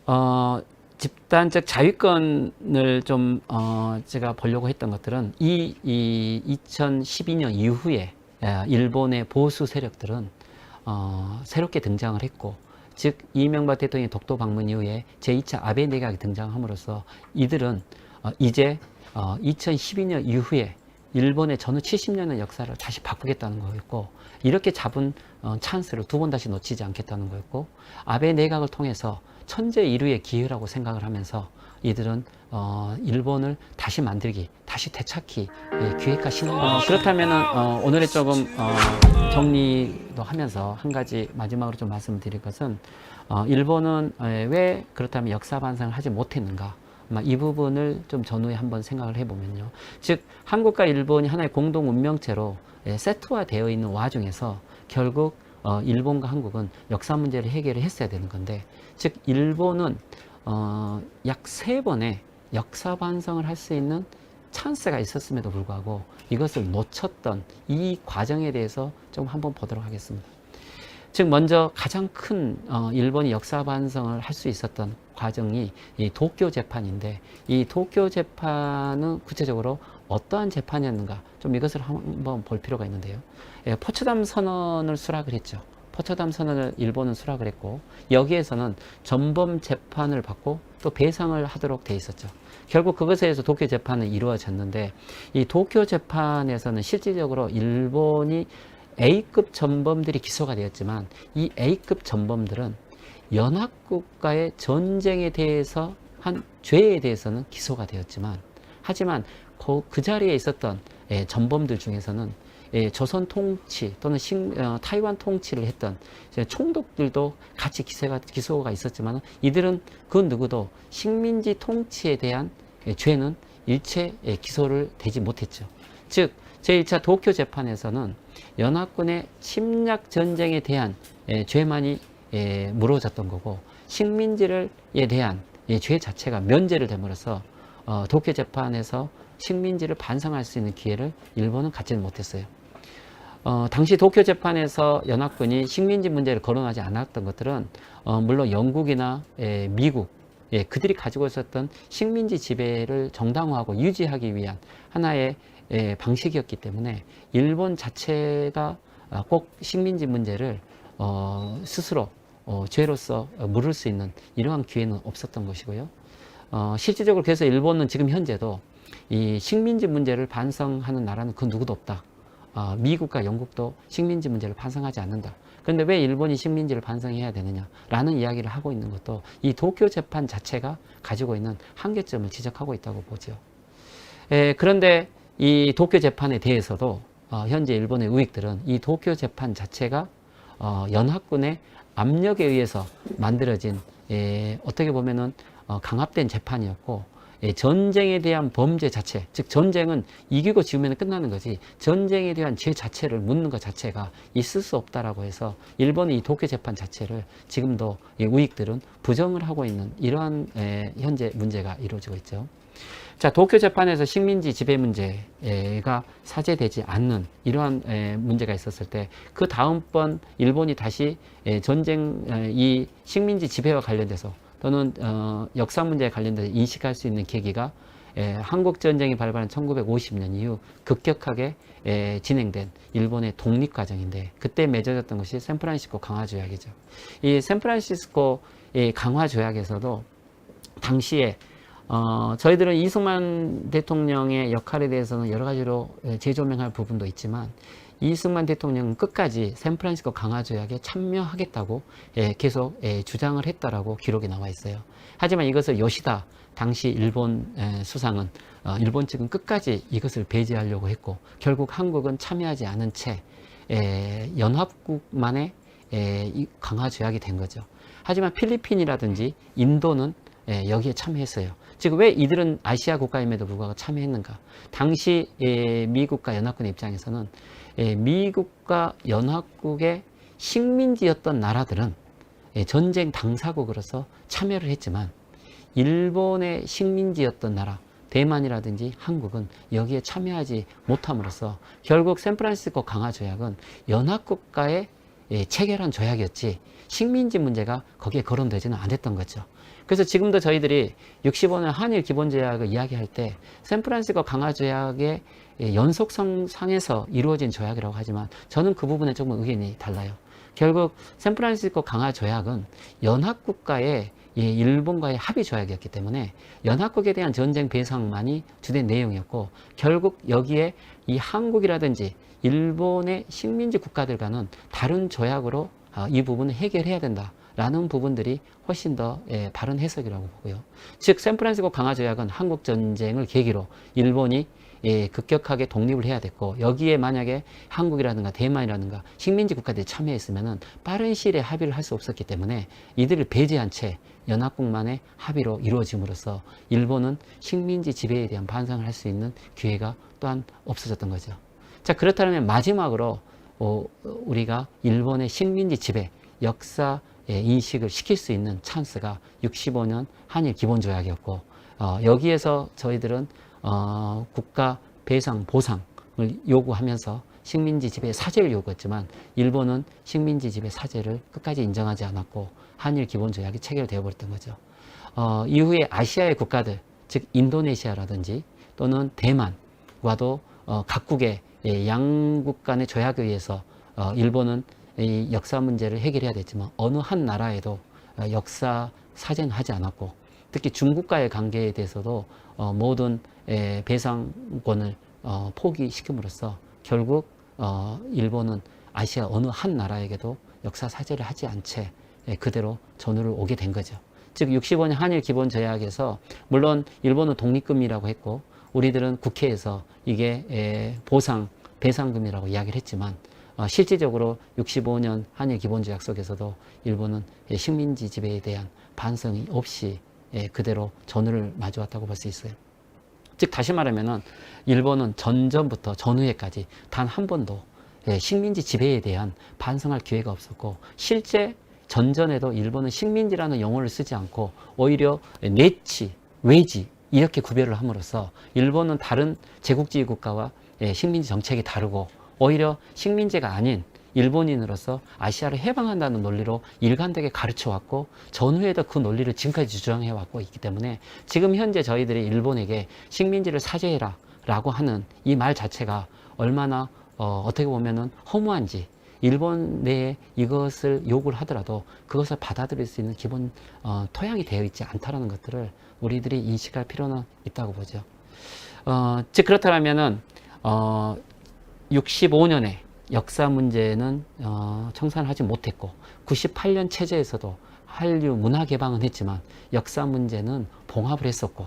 어, 집단적 자위권을 좀 제가 보려고 했던 것들은 이 2012년 이후에 일본의 보수 세력들은 새롭게 등장을 했고, 즉 이명박 대통령의 독도 방문 이후에 제2차 아베 내각이 등장함으로써 이들은 이제 2012년 이후에 일본의 전후 70년의 역사를 다시 바꾸겠다는 거였고, 이렇게 잡은 찬스를 두 번 다시 놓치지 않겠다는 거였고, 아베 내각을 통해서 천재 일우의 기회라고 생각을 하면서 이들은 일본을 다시 만들기, 다시 되찾기 기획과 신앙. 그렇다면은 오늘의 조금 정리도 하면서 한 가지 마지막으로 좀 말씀드릴 것은, 일본은 왜 그렇다면 역사 반성을 하지 못했는가? 이 부분을 좀 전후에 한번 생각을 해보면요. 즉, 한국과 일본이 하나의 공동 운명체로 세트화되어 있는 와중에서 결국 일본과 한국은 역사 문제를 해결을 했어야 되는 건데, 즉 일본은 약 3번의 역사 반성을 할 수 있는 찬스가 있었음에도 불구하고 이것을 놓쳤던 이 과정에 대해서 좀 한번 보도록 하겠습니다. 즉 먼저 가장 큰 일본이 역사 반성을 할 수 있었던 과정이 이 도쿄 재판인데, 이 도쿄 재판은 구체적으로 어떠한 재판이었는가, 좀 이것을 한번 볼 필요가 있는데요. 포츠담 선언을 수락을 했죠. 포츠담 선언을 일본은 수락을 했고, 여기에서는 전범 재판을 받고 또 배상을 하도록 돼 있었죠. 결국 그것에 의해서 도쿄 재판은 이루어졌는데, 이 도쿄 재판에서는 실질적으로 일본이 A급 전범들이 기소가 되었지만, 이 A급 전범들은 연합국과의 전쟁에 대해서 한 죄에 대해서는 기소가 되었지만, 하지만 그 자리에 있었던 전범들 중에서는 조선 통치 또는 타이완 통치를 했던 총독들도 같이 기소가 있었지만, 이들은 그 누구도 식민지 통치에 대한 죄는 일체 기소를 되지 못했죠. 즉 제1차 도쿄 재판에서는 연합군의 침략 전쟁에 대한 죄만이 물어졌던 거고, 식민지에 대한 죄 자체가 면제를 됨으로써 도쿄 재판에서 식민지를 반성할 수 있는 기회를 일본은 갖지는 못했어요. 당시 도쿄 재판에서 연합군이 식민지 문제를 거론하지 않았던 것들은 물론 영국이나 미국, 그들이 가지고 있었던 식민지 지배를 정당화하고 유지하기 위한 하나의 방식이었기 때문에 일본 자체가 꼭 식민지 문제를 스스로 죄로서 물을 수 있는 이러한 기회는 없었던 것이고요. 실질적으로 그래서 일본은 지금 현재도 이 식민지 문제를 반성하는 나라는 그 누구도 없다. 미국과 영국도 식민지 문제를 반성하지 않는다. 그런데 왜 일본이 식민지를 반성해야 되느냐라는 이야기를 하고 있는 것도 이 도쿄 재판 자체가 가지고 있는 한계점을 지적하고 있다고 보죠. 그런데 이 도쿄 재판에 대해서도 현재 일본의 우익들은 이 도쿄 재판 자체가 연합군의 압력에 의해서 만들어진 어떻게 보면은 강압된 재판이었고, 전쟁에 대한 범죄 자체, 즉 전쟁은 이기고 지우면 끝나는 거지, 전쟁에 대한 죄 자체를 묻는 것 자체가 있을 수 없다라고 해서 일본의 이 도쿄 재판 자체를 지금도 우익들은 부정을 하고 있는 이러한 현재 문제가 이루어지고 있죠. 자, 도쿄 재판에서 식민지 지배 문제가 사죄되지 않는 이러한 문제가 있었을 때, 그 다음번 일본이 다시 전쟁, 이 식민지 지배와 관련돼서 또는 역사 문제에 관련돼서 인식할 수 있는 계기가 한국 전쟁이 발발한 1950년 이후 급격하게 진행된 일본의 독립 과정인데, 그때 맺어졌던 것이 샌프란시스코 강화 조약이죠. 이 샌프란시스코 강화 조약에서도 당시에 저희들은 이승만 대통령의 역할에 대해서는 여러 가지로 재조명할 부분도 있지만, 이승만 대통령은 끝까지 샌프란시스코 강화조약에 참여하겠다고 계속 주장을 했다라고 기록이 나와 있어요. 하지만 이것을 요시다 당시 일본 수상은 일본 측은 끝까지 이것을 배제하려고 했고, 결국 한국은 참여하지 않은 채 연합국만의 강화조약이 된 거죠. 하지만 필리핀이라든지 인도는 여기에 참여했어요. 즉 왜 이들은 아시아 국가임에도 불구하고 참여했는가? 당시 미국과 연합군의 입장에서는 미국과 연합국의 식민지였던 나라들은 전쟁 당사국으로서 참여를 했지만, 일본의 식민지였던 나라, 대만이라든지 한국은 여기에 참여하지 못함으로써 결국 샌프란시스코 강화조약은 연합국가의 체결한 조약이었지 식민지 문제가 거기에 거론되지는 않았던 거죠. 그래서 지금도 저희들이 65년 한일 기본조약을 이야기할 때 샌프란시스코 강화조약의 연속성 상에서 이루어진 조약이라고 하지만 저는 그 부분에 조금 의견이 달라요. 결국 샌프란시스코 강화조약은 연합국가의 일본과의 합의 조약이었기 때문에 연합국에 대한 전쟁 배상만이 주된 내용이었고, 결국 여기에 이 한국이라든지 일본의 식민지 국가들과는 다른 조약으로 이 부분을 해결해야 된다라는 부분들이 훨씬 더 바른 해석이라고 보고요. 즉 샌프란시스코 강화조약은 한국전쟁을 계기로 일본이 급격하게 독립을 해야 됐고, 여기에 만약에 한국이라든가 대만이라든가 식민지 국가들이 참여했으면 빠른 시일에 합의를 할 수 없었기 때문에 이들을 배제한 채 연합국만의 합의로 이루어짐으로써 일본은 식민지 지배에 대한 반성을 할 수 있는 기회가 또한 없어졌던 거죠. 자, 그렇다면 마지막으로 우리가 일본의 식민지 지배 역사 인식을 시킬 수 있는 찬스가 65년 한일 기본조약이었고, 여기에서 저희들은 국가 배상 보상을 요구하면서 식민지 지배 사죄를 요구했지만 일본은 식민지 지배 사죄를 끝까지 인정하지 않았고 한일 기본조약이 체결되어 버렸던 거죠. 이후에 아시아의 국가들, 즉 인도네시아라든지 또는 대만과도 각국의 양국 간의 조약에 의해서 일본은 이 역사 문제를 해결해야 됐지만 어느 한 나라에도 역사 사죄는 하지 않았고, 특히 중국과의 관계에 대해서도 모든 배상권을 포기시킴으로써 결국 일본은 아시아 어느 한 나라에게도 역사 사죄를 하지 않은 채 그대로 전후를 오게 된 거죠. 즉 65년 한일 기본조약에서 물론 일본은 독립금이라고 했고 우리들은 국회에서 이게 보상 배상금이라고 이야기를 했지만 실질적으로 65년 한일 기본조약 속에서도 일본은 식민지 지배에 대한 반성이 없이 그대로 전후를 마주왔다고 볼 수 있어요. 즉 다시 말하면은 일본은 전전부터 전후에까지 단 한 번도 식민지 지배에 대한 반성할 기회가 없었고, 실제 전전에도 일본은 식민지라는 용어를 쓰지 않고 오히려 내치, 외지 이렇게 구별을 함으로써 일본은 다른 제국주의 국가와 식민지 정책이 다르고 오히려 식민지가 아닌 일본인으로서 아시아를 해방한다는 논리로 일관되게 가르쳐왔고 전후에도 그 논리를 지금까지 주장해왔고 있기 때문에 지금 현재 저희들이 일본에게 식민지를 사죄해라 라고 하는 이 말 자체가 얼마나 어떻게 보면은 허무한지, 일본 내에 이것을 요구를 하더라도 그것을 받아들일 수 있는 기본 토양이 되어 있지 않다라는 것들을 우리들이 인식할 필요는 있다고 보죠. 즉 그렇다면은 65년에 역사 문제는 청산하지 못했고 98년 체제에서도 한류 문화 개방은 했지만 역사 문제는 봉합을 했었고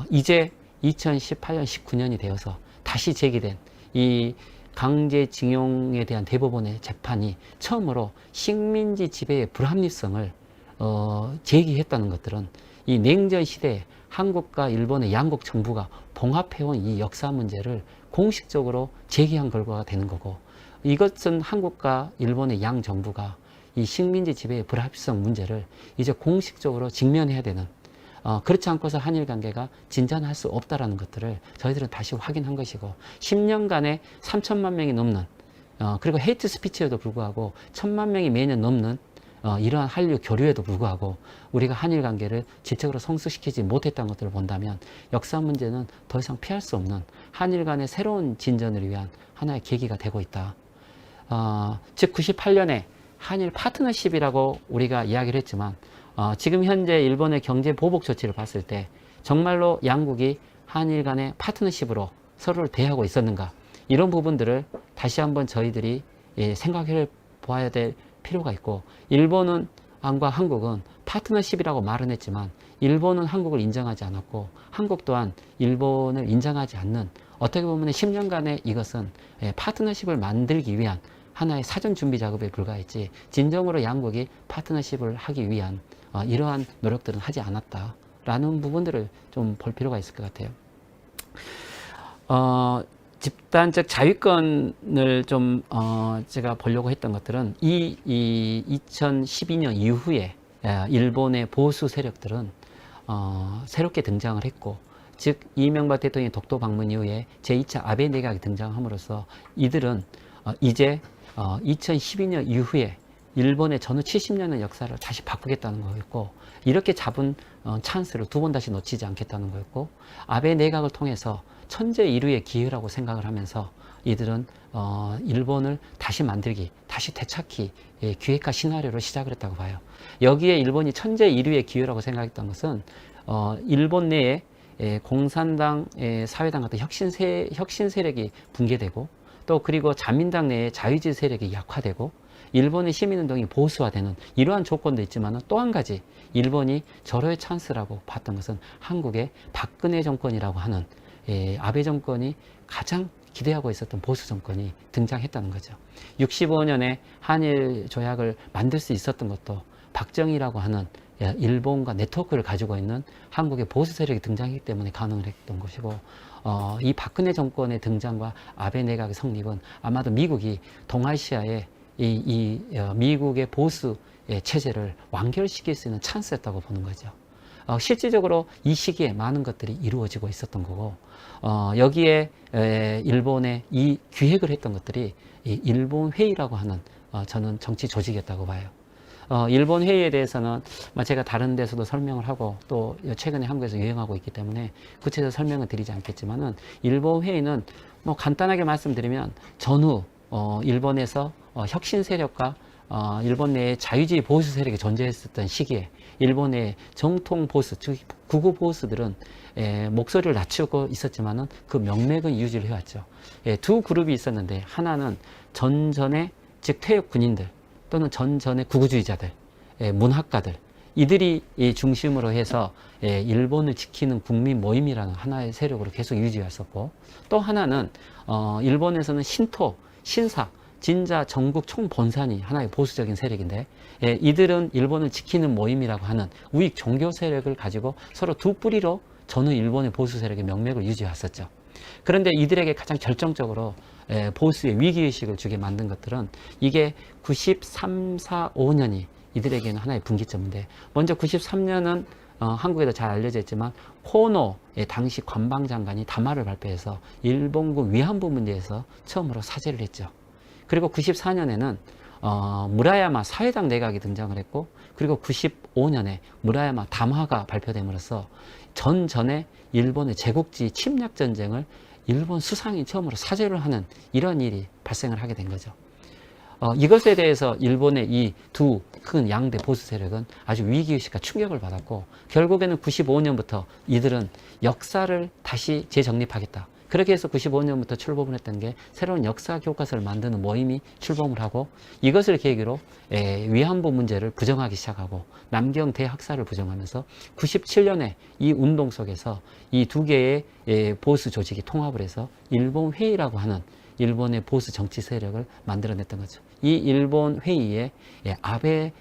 이제 2018년 19년이 되어서 다시 제기된 이 강제징용에 대한 대법원의 재판이 처음으로 식민지 지배의 불합리성을 제기했다는 것들은 이 냉전 시대에 한국과 일본의 양국 정부가 봉합해온 이 역사 문제를 공식적으로 제기한 결과가 되는 거고, 이것은 한국과 일본의 양 정부가 이 식민지 지배의 불합리성 문제를 이제 공식적으로 직면해야 되는, 그렇지 않고서 한일 관계가 진전할 수 없다라는 것들을 저희들은 다시 확인한 것이고, 10년간에 3천만 명이 넘는 그리고 헤이트 스피치에도 불구하고 1,000만 명이 매년 넘는 이러한 한류 교류에도 불구하고 우리가 한일 관계를 질적으로 성숙시키지 못했다는 것들을 본다면 역사 문제는 더 이상 피할 수 없는 한일 간의 새로운 진전을 위한 하나의 계기가 되고 있다. 즉 98년에 한일 파트너십이라고 우리가 이야기를 했지만 지금 현재 일본의 경제 보복 조치를 봤을 때 정말로 양국이 한일 간의 파트너십으로 서로를 대하고 있었는가, 이런 부분들을 다시 한번 저희들이 생각해 보아야 될 필요가 있고, 일본은 과 한국은 파트너십이라고 말은 했지만 일본은 한국을 인정하지 않았고 한국 또한 일본을 인정하지 않는, 어떻게 보면 10년간의 이것은 파트너십을 만들기 위한 하나의 사전 준비 작업에 불과했지 진정으로 양국이 파트너십을 하기 위한 이러한 노력들은 하지 않았다라는 부분들을 좀 볼 필요가 있을 것 같아요. 집단적 자위권을 좀 제가 보려고 했던 것들은 이 2012년 이후에 일본의 보수 세력들은 새롭게 등장을 했고, 즉 이명박 대통령의 독도 방문 이후에 제2차 아베 내각이 등장함으로써 이들은 이제 2012년 이후에 일본의 전후 70년의 역사를 다시 바꾸겠다는 거였고, 이렇게 잡은 찬스를 두 번 다시 놓치지 않겠다는 거였고, 아베 내각을 통해서 천재 일우의 기회라고 생각을 하면서 이들은 일본을 다시 만들기, 다시 되찾기 기획과 시나리오를 시작을 했다고 봐요. 여기에 일본이 천재 일우의 기회라고 생각했던 것은 일본 내에 공산당, 사회당 같은 혁신 세력이 붕괴되고, 또 그리고 자민당 내에 자유주의 세력이 약화되고, 일본의 시민운동이 보수화되는 이러한 조건도 있지만 또 한 가지 일본이 절호의 찬스라고 봤던 것은 한국의 박근혜 정권이라고 하는 아베 정권이 가장 기대하고 있었던 보수 정권이 등장했다는 거죠. 65년에 한일 조약을 만들 수 있었던 것도 박정희라고 하는 일본과 네트워크를 가지고 있는 한국의 보수 세력이 등장했기 때문에 가능을 했던 것이고, 이 박근혜 정권의 등장과 아베 내각의 성립은 아마도 미국이 동아시아에 미국의 보수 체제를 완결시킬 수 있는 찬스였다고 보는 거죠. 실질적으로 이 시기에 많은 것들이 이루어지고 있었던 거고, 여기에 일본의 이 기획을 했던 것들이 일본 회의라고 하는 저는 정치 조직이었다고 봐요. 일본 회의에 대해서는 제가 다른 데서도 설명을 하고 또 최근에 한국에서 유행하고 있기 때문에 구체적으로 설명을 드리지 않겠지만은, 일본 회의는 뭐 간단하게 말씀드리면 전후 일본에서 혁신 세력과 일본 내에 자유주의 보수 세력이 존재했었던 시기에 일본의 정통 보수, 즉 구구 보수들은 목소리를 낮추고 있었지만은 그 명맥은 유지를 해왔죠. 두 그룹이 있었는데, 하나는 전전의 즉 퇴역 군인들 또는 전전의 구구주의자들, 문학가들, 이들이 중심으로 해서 일본을 지키는 국민 모임이라는 하나의 세력으로 계속 유지했었고, 또 하나는 일본에서는 신토, 신사, 진자, 전국 총본산이 하나의 보수적인 세력인데, 이들은 일본을 지키는 모임이라고 하는 우익 종교 세력을 가지고 서로 두 뿌리로 전후 일본의 보수 세력의 명맥을 유지했었죠. 그런데 이들에게 가장 결정적으로 보수의 위기의식을 주게 만든 것들은 이게 93, 4, 5년이 이들에게는 하나의 분기점인데, 먼저 93년은 한국에도 잘 알려져 있지만 코노의 당시 관방장관이 담화를 발표해서 일본군 위안부 문제에서 처음으로 사죄를 했죠. 그리고 94년에는 무라야마 사회당 내각이 등장을 했고, 그리고 95년에 무라야마 담화가 발표됨으로써 전전에 일본의 제국지 침략 전쟁을 일본 수상이 처음으로 사죄를 하는 이런 일이 발생을 하게 된 거죠. 이것에 대해서 일본의 이 두 큰 양대 보수 세력은 아주 위기의식과 충격을 받았고, 결국에는 95년부터 이들은 역사를 다시 재정립하겠다. 그렇게 해서 95년부터 출범을 했던 게 새로운 역사 교과서를 만드는 모임이 출범을 하고, 이것을 계기로 위안부 문제를 부정하기 시작하고 남경 대학살을 부정하면서 97년에 이 운동 속에서 이 두 개의 보수 조직이 통합을 해서 일본 회의라고 하는 일본의 보수 정치 세력을 만들어냈던 거죠. 이 일본 회의에 아베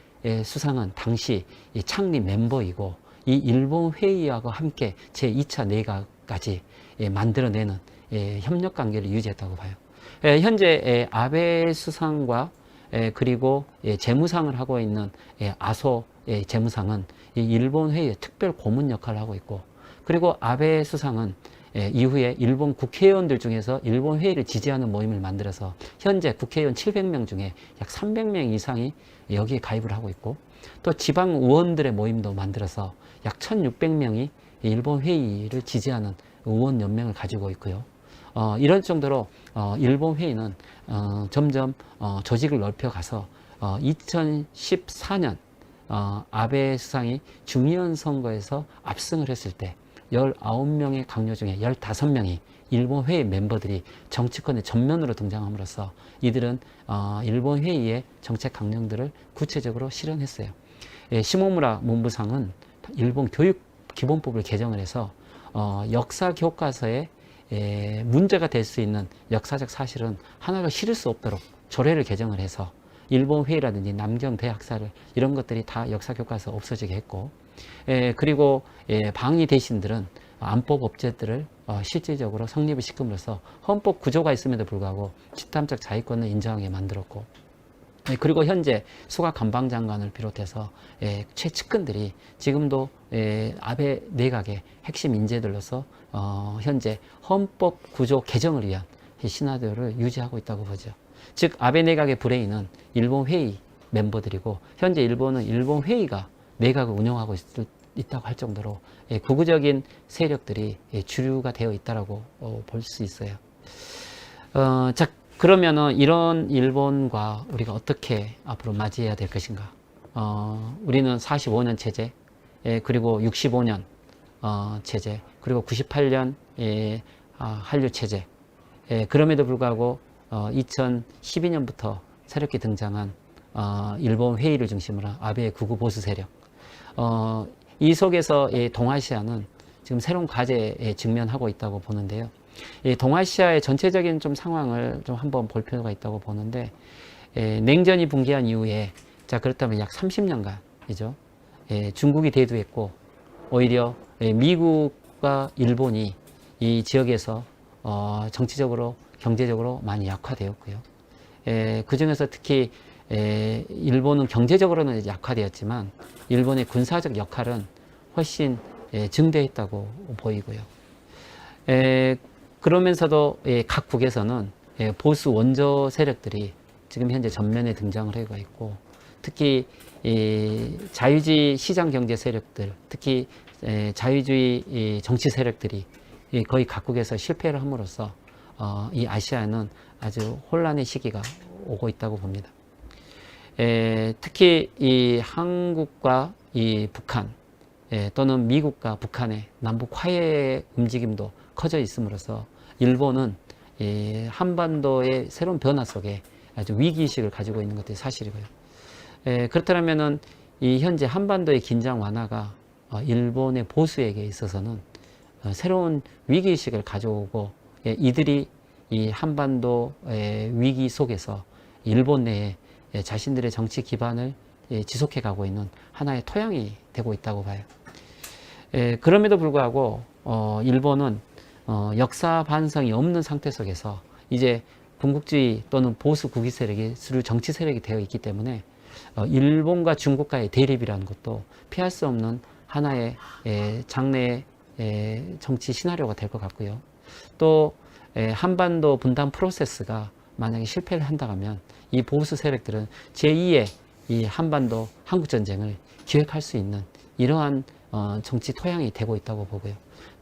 수상은 당시 창립 멤버이고, 이 일본 회의하고 함께 제2차 내각까지 만들어내는 협력 관계를 유지했다고 봐요. 현재 아베 수상과 그리고 재무상을 하고 있는 아소 재무상은 일본 회의의 특별 고문 역할을 하고 있고, 그리고 아베 수상은 이후에 일본 국회의원들 중에서 일본 회의를 지지하는 모임을 만들어서 현재 국회의원 700명 중에 약 300명 이상이 여기에 가입을 하고 있고, 또 지방 의원들의 모임도 만들어서 약 1600명이 일본 회의를 지지하는 의원 연맹을 가지고 있고요. 이런 정도로 일본 회의는 점점 조직을 넓혀가서 2014년 아베 수상이 중의원 선거에서 압승을 했을 때 19명의 강요 중에 15명이 일본 회의 멤버들이 정치권의 전면으로 등장함으로써 이들은 일본 회의의 정책 강령들을 구체적으로 실현했어요. 시모무라 문부상은 일본 교육 기본법을 개정을 해서 역사 교과서에 문제가 될 수 있는 역사적 사실은 하나가 실을 수 없도록 조례를 개정을 해서 일본 회의라든지 남경 대학살을 이런 것들이 다 역사 교과서 없어지게 했고, 그리고 방위 대신들은 안법 업체들을 실질적으로 성립을 시킴으로써 헌법 구조가 있음에도 불구하고 집단적 자위권을 인정하게 만들었고, 그리고 현재 수가 관방장관을 비롯해서 최측근들이 지금도 아베 내각의 핵심 인재들로서 현재 헌법 구조 개정을 위한 시나리오를 유지하고 있다고 보죠. 즉 아베 내각의 브레인은 일본 회의 멤버들이고, 현재 일본은 일본 회의가 내각을 운영하고 있다고 할 정도로 극우적인 세력들이 주류가 되어 있다라고 볼 수 있어요. 자, 그러면은 이런 일본과 우리가 어떻게 앞으로 맞이해야 될 것인가? 우리는 45년 체제, 그리고 65년 체제, 그리고 98년 한류 체제. 그럼에도 불구하고 2012년부터 새롭게 등장한 일본 회의를 중심으로 한 아베의 극우 보수 세력. 이 속에서 동아시아는 지금 새로운 과제에 직면하고 있다고 보는데요. 동아시아의 전체적인 좀 상황을 좀 한번 볼 필요가 있다고 보는데, 냉전이 붕괴한 이후에, 자, 그렇다면 약 30년간이죠. 중국이 대두했고, 오히려 미국과 일본이 이 지역에서 정치적으로, 경제적으로 많이 약화되었고요. 그 중에서 특히 일본은 경제적으로는 약화되었지만 일본의 군사적 역할은 훨씬 증대했다고 보이고요. 그러면서도 각국에서는 보수 원조 세력들이 지금 현재 전면에 등장을 하고 있고, 특히 자유주의 시장 경제 세력들, 특히 자유주의 정치 세력들이 거의 각국에서 실패를 함으로써 이 아시아는 아주 혼란의 시기가 오고 있다고 봅니다. 특히 이 한국과 이 북한 또는 미국과 북한의 남북 화해 움직임도 커져 있음으로써 일본은 한반도의 새로운 변화 속에 아주 위기의식을 가지고 있는 것이 사실이고요. 그렇다면은 이 현재 한반도의 긴장 완화가 일본의 보수에게 있어서는 새로운 위기의식을 가져오고, 이들이 이 한반도 위기 속에서 일본 내에 자신들의 정치 기반을 지속해 가고 있는 하나의 토양이 되고 있다고 봐요. 그럼에도 불구하고 일본은 역사 반성이 없는 상태 속에서 이제 군국주의 또는 보수 국위 세력이 주류 정치 세력이 되어 있기 때문에 일본과 중국과의 대립이라는 것도 피할 수 없는 하나의 장래의 정치 시나리오가 될 것 같고요. 또 한반도 분단 프로세스가 만약에 실패를 한다면 이 보수 세력들은 제2의 이 한반도 한국전쟁을 기획할 수 있는 이러한 정치 토양이 되고 있다고 보고요.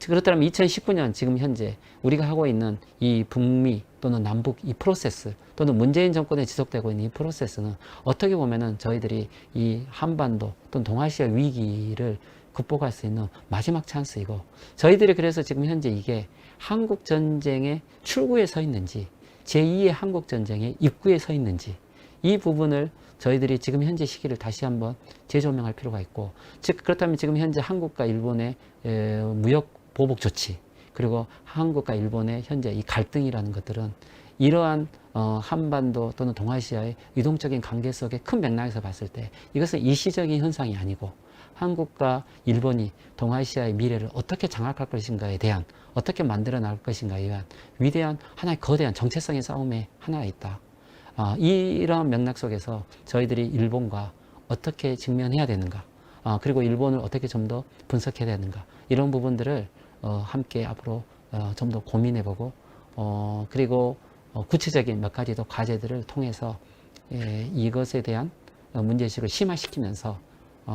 그렇다면 2019년 지금 현재 우리가 하고 있는 이 북미 또는 남북 이 프로세스, 또는 문재인 정권에 지속되고 있는 이 프로세스는 어떻게 보면은 저희들이 이 한반도 또는 동아시아 위기를 극복할 수 있는 마지막 찬스이고, 저희들이 그래서 지금 현재 이게 한국전쟁의 출구에 서 있는지 제2의 한국전쟁의 입구에 서 있는지, 이 부분을 저희들이 지금 현재 시기를 다시 한번 재조명할 필요가 있고, 즉 그렇다면 지금 현재 한국과 일본의 무역 보복 조치, 그리고 한국과 일본의 현재 이 갈등이라는 것들은 이러한 한반도 또는 동아시아의 유동적인 관계 속의 큰 맥락에서 봤을 때 이것은 일시적인 현상이 아니고, 한국과 일본이 동아시아의 미래를 어떻게 장악할 것인가에 대한, 어떻게 만들어 나갈 것인가에 대한 위대한 하나의 거대한 정체성의 싸움에 하나가 있다. 이러한 맥락 속에서 저희들이 일본과 어떻게 직면해야 되는가, 그리고 일본을 어떻게 좀 더 분석해야 되는가, 이런 부분들을 함께 앞으로 좀 더 고민해보고, 그리고 구체적인 몇 가지 더 과제들을 통해서 이것에 대한 문제의식을 심화시키면서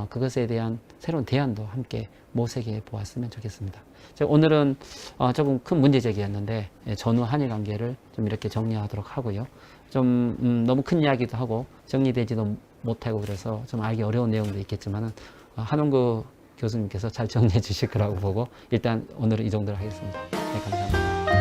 그것에 대한 새로운 대안도 함께 모색해 보았으면 좋겠습니다. 오늘은 조금 큰 문제제기였는데 전후 한일 관계를 좀 이렇게 정리하도록 하고요. 좀 너무 큰 이야기도 하고 정리되지도 못하고 그래서 좀 알기 어려운 내용도 있겠지만은 한홍구 교수님께서 잘 정리해 주실 거라고 보고 일단 오늘은 이 정도로 하겠습니다. 네, 감사합니다.